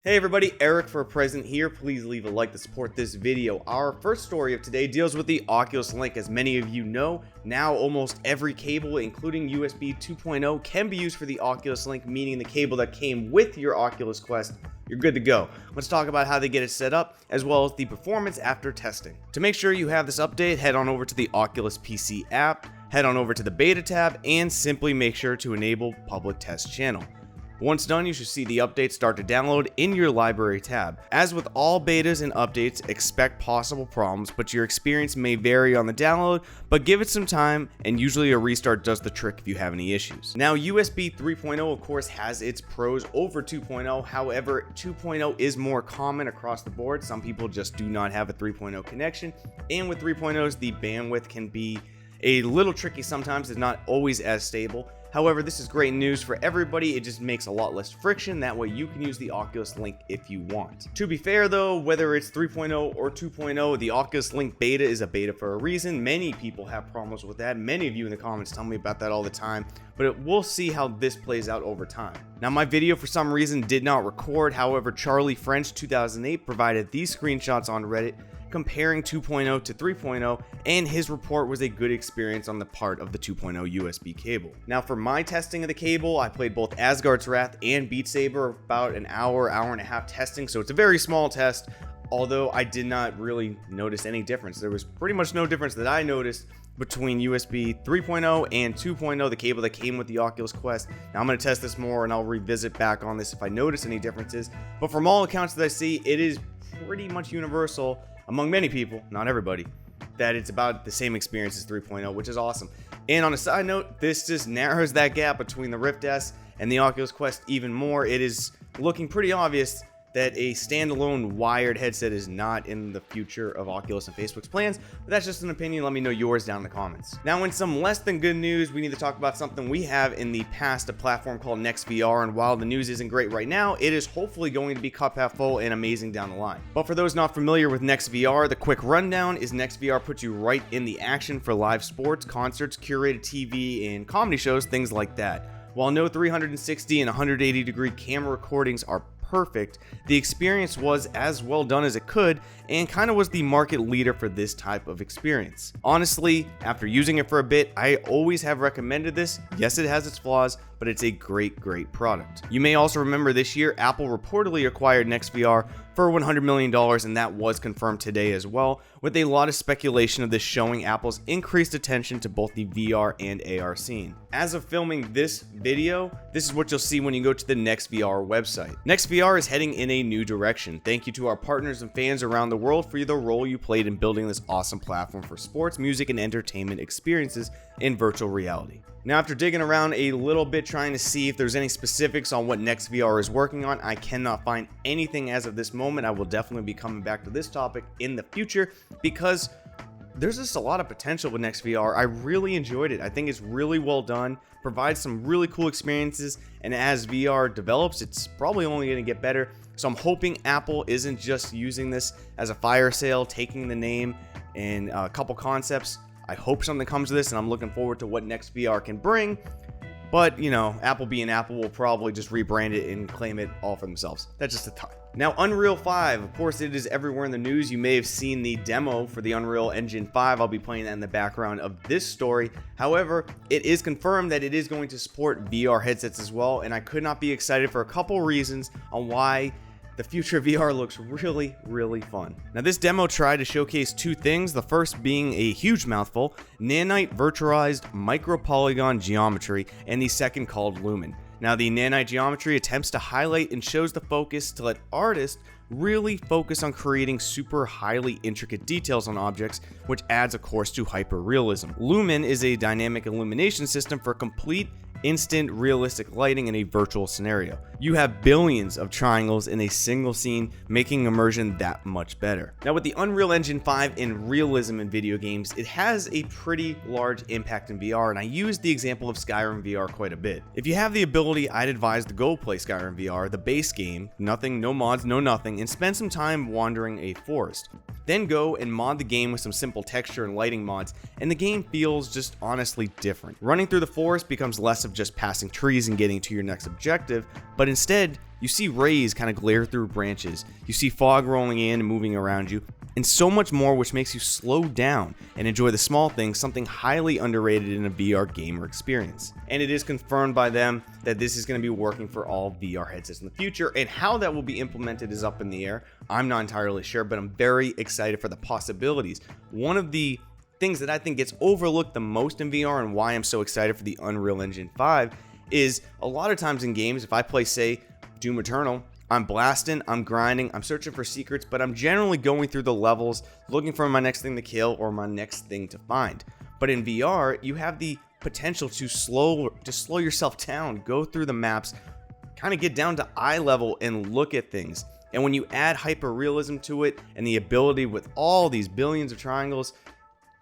Hey everybody, Eric for Present here. Please leave a like to support this video. Our first story of today deals with the Oculus Link. As many of you know, now almost every cable, including USB 2.0, can be used for the Oculus Link, meaning the cable that came with your Oculus Quest. You're good to go. Let's talk about how they get it set up, as well as the performance after testing. To make sure you have this update, head on over to the Oculus PC app, head on over to the beta tab, and simply make sure to enable public test channel. Once done, you should see the update start to download in your library tab. As with all betas and updates, expect possible problems, but your experience may vary on the download, but give it some time, and usually a restart does the trick if you have any issues. Now, USB 3.0 of course has its pros over 2.0, however, 2.0 is more common across the board. Some people just do not have a 3.0 connection, and with 3.0s, the bandwidth can be a little tricky sometimes. It's not always as stable. However, this is great news for everybody. It just makes a lot less friction. That way you can use the Oculus Link if you want. To be fair though, whether it's 3.0 or 2.0, the Oculus Link beta is a beta for a reason. Many people have problems with that. Many of you in the comments tell me about that all the time, but we'll see how this plays out over time. Now, my video for some reason did not record. However, Charlie French 2008 provided these screenshots on Reddit comparing 2.0 to 3.0, and his report was a good experience on the part of the 2.0 USB cable. Now, for my testing of the cable, I played both Asgard's Wrath and Beat Saber, about an hour and a half testing, so it's a very small test, although I did not really notice any difference. There was pretty much no difference that I noticed between USB 3.0 and 2.0, the cable that came with the Oculus Quest. Now, I'm going to test this more and I'll revisit back on this if I notice any differences, but from all accounts that I see, it is pretty much universal among many people, not everybody, that it's about the same experience as 3.0, which is awesome. And on a side note, this just narrows that gap between the Rift S and the Oculus Quest even more. It is looking pretty obvious that a standalone wired headset is not in the future of Oculus and Facebook's plans, but that's just an opinion. Let me know yours down in the comments. Now, in some less than good news, we need to talk about something we have in the past, a platform called NextVR, and while the news isn't great right now, it is hopefully going to be cup half full and amazing down the line. But for those not familiar with NextVR, the quick rundown is NextVR puts you right in the action for live sports, concerts, curated TV, and comedy shows, things like that. While no 360 and 180 degree camera recordings are perfect, the experience was as well done as it could and kind of was the market leader for this type of experience. Honestly, after using it for a bit, I always have recommended this. Yes, it has its flaws, but it's a great product. You may also remember this year, Apple reportedly acquired NextVR for $100 million, and that was confirmed today as well, with a lot of speculation of this showing Apple's increased attention to both the VR and AR scene. As of filming this video, this is what you'll see when you go to the NextVR website. NextVR is heading in a new direction. Thank you to our partners and fans around the world for the role you played in building this awesome platform for sports, music, and entertainment experiences in virtual reality. Now, after digging around a little bit trying to see if there's any specifics on what NextVR is working on, I cannot find anything as of this moment. I will definitely be coming back to this topic in the future because there's just a lot of potential with NextVR. I really enjoyed it. I think it's really well done, provides some really cool experiences, and as VR develops, it's probably only going to get better. So I'm hoping Apple isn't just using this as a fire sale, taking the name and a couple concepts. I hope something comes of this, and I'm looking forward to what NextVR can bring. But, you know, Apple being Apple will probably just rebrand it and claim it all for themselves. That's just a thought. Now, Unreal 5, of course, it is everywhere in the news. You may have seen the demo for the Unreal Engine 5. I'll be playing that in the background of this story. However, it is confirmed that it is going to support VR headsets as well, and I could not be excited for a couple reasons on why the future of VR looks really fun. Now, this demo tried to showcase two things, the first being a huge mouthful, nanite virtualized micropolygon geometry, and the second called Lumen. Now, the nanite geometry attempts to highlight and shows the focus to let artists really focus on creating super highly intricate details on objects, which adds, of course, to hyperrealism. Lumen is a dynamic illumination system for complete instant realistic lighting in a virtual scenario. You have billions of triangles in a single scene, making immersion that much better. Now, with the Unreal Engine 5 and realism in video games, it has a pretty large impact in VR, and I use the example of Skyrim VR quite a bit. If you have the ability, I'd advise to go play Skyrim VR, the base game, nothing, no mods, no nothing, and spend some time wandering a forest. Then go and mod the game with some simple texture and lighting mods, and the game feels just honestly different. Running through the forest becomes less of just passing trees and getting to your next objective, but instead you see rays kind of glare through branches, you see fog rolling in and moving around you, and so much more, which makes you slow down and enjoy the small things, something highly underrated in a VR gamer experience. And it is confirmed by them that this is going to be working for all VR headsets in the future, and how that will be implemented is up in the air. I'm not entirely sure, but I'm very excited for the possibilities. One of the things that I think gets overlooked the most in VR, and why I'm so excited for the Unreal Engine 5, is a lot of times in games, if I play, say, Doom Eternal, I'm blasting, I'm grinding, I'm searching for secrets, but I'm generally going through the levels looking for my next thing to kill or my next thing to find. But in VR, you have the potential to slow yourself down, go through the maps, kind of get down to eye level and look at things. And when you add hyper realism to it and the ability with all these billions of triangles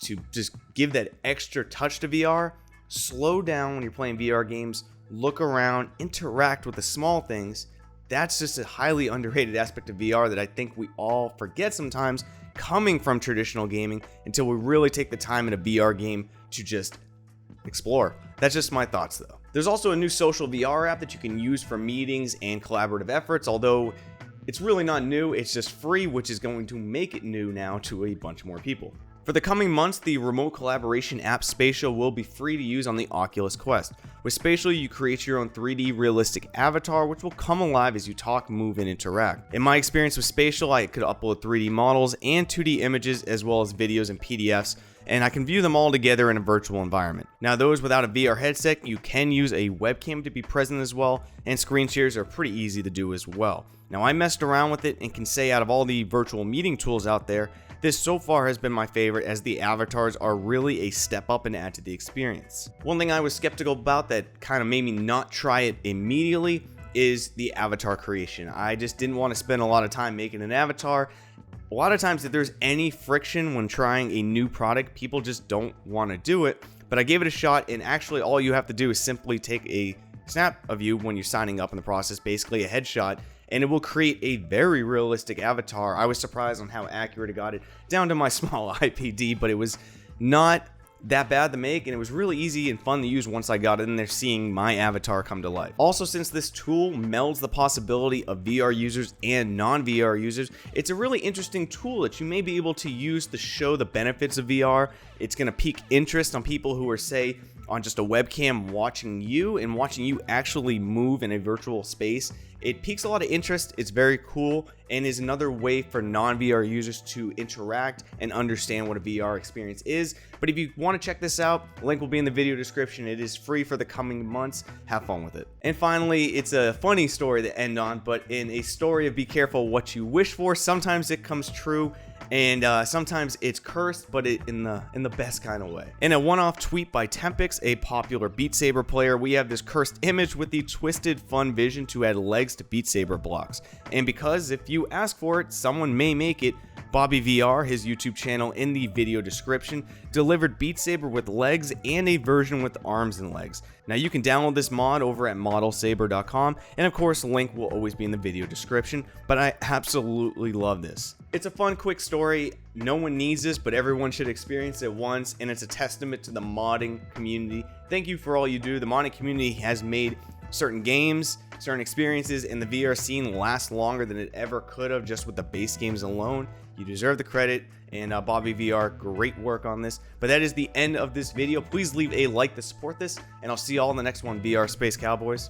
to just give that extra touch to VR, slow down when you're playing VR games, look around, interact with the small things. That's just a highly underrated aspect of VR that I think we all forget sometimes coming from traditional gaming until we really take the time in a VR game to just explore. That's just my thoughts though. There's also a new social VR app that you can use for meetings and collaborative efforts, although it's really not new, it's just free, which is going to make it new now to a bunch more people. For the coming months, the remote collaboration app Spatial will be free to use on the Oculus Quest. With Spatial, you create your own 3D realistic avatar, which will come alive as you talk, move, and interact. In my experience with Spatial, I could upload 3D models and 2D images, as well as videos and PDFs, and I can view them all together in a virtual environment. Now, those without a VR headset, you can use a webcam to be present as well, and screen shares are pretty easy to do as well. Now, I messed around with it and can say out of all the virtual meeting tools out there, this so far has been my favorite, as the avatars are really a step up and add to the experience. One thing I was skeptical about that kind of made me not try it immediately is the avatar creation. I just didn't want to spend a lot of time making an avatar. A lot of times if there's any friction when trying a new product, people just don't want to do it. But I gave it a shot, and actually all you have to do is simply take a snap of you when you're signing up in the process, basically a headshot, and it will create a very realistic avatar. I was surprised on how accurate it got it down to my small IPD, but it was not that bad to make, and it was really easy and fun to use once I got in there seeing my avatar come to life. Also, since this tool melds the possibility of VR users and non-VR users, it's a really interesting tool that you may be able to use to show the benefits of VR. It's going to pique interest on people who are, say, on just a webcam watching you and watching you actually move in a virtual space. It piques a lot of interest, it's very cool, and is another way for non-VR users to interact and understand what a VR experience is. But if you want to check this out, link will be in the video description. It is free for the coming months. Have fun with it. And finally, it's a funny story to end on, but in a story of be careful what you wish for, sometimes it comes true, and sometimes it's cursed, but in the best kind of way. In a one-off tweet by Tempex, a popular Beat Saber player, we have this cursed image with the twisted fun vision to add legs to Beat Saber blocks. And because if you ask for it, someone may make it, BobbieVR, his YouTube channel in the video description, delivered Beat Saber with legs and a version with arms and legs. Now you can download this mod over at ModelSaber.com, and of course link will always be in the video description, but I absolutely love this. It's a fun, quick story. No one needs this, but everyone should experience it once, and it's a testament to the modding community. Thank you for all you do. The modding community has made certain games, certain experiences in the VR scene last longer than it ever could have just with the base games alone. You deserve the credit, and BobbieVR, great work on this. But that is the end of this video. Please leave a like to support this, and I'll see you all in the next one, VR Space Cowboys.